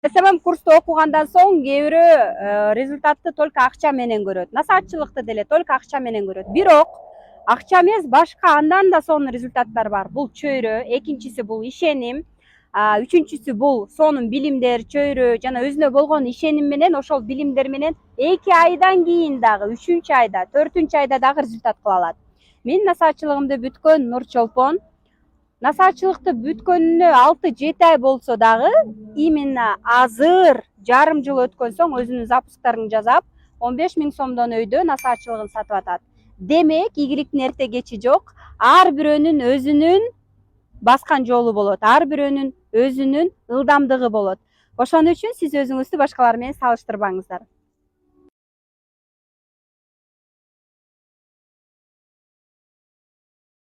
Себебі курста окугандан соң кээ бирөө результатты только акча менен көрөт. Насаатчылыкты деле только акча менен көрөт. Бирок акча эмес, башка андан да сонун результаттар бар. Бул чөйрө, экинчиси бул ишеним, үчүнчүсү бул сонун билимдер, чөйрө жана өзүнө болгон ишеним менен ошол билимдер менен 2 айдан кийин дагы, 3-чү айда, 4-чү айда дагы результат кыла алат. Мен насаатчылыгымды бүткөн Нур Чолпон насаатчылыкты бүткөнүнө 6-7 ай болсо дагы именно азыр жарым жыл өткөн соң өзүнүн запусктарын жасап 15 000 сомдон өйдө насаатчылыгын сатып атат. Демек, ийгиликтин эрте кечи жок. Ар бирөөнүн өзүнүн баскан жолу болот. Ар бирөөнүн өзүнүн ылдамдыгы болот. Ошон үчүн сиз өзүңүздү башкалар менен салыштырбаңыздар.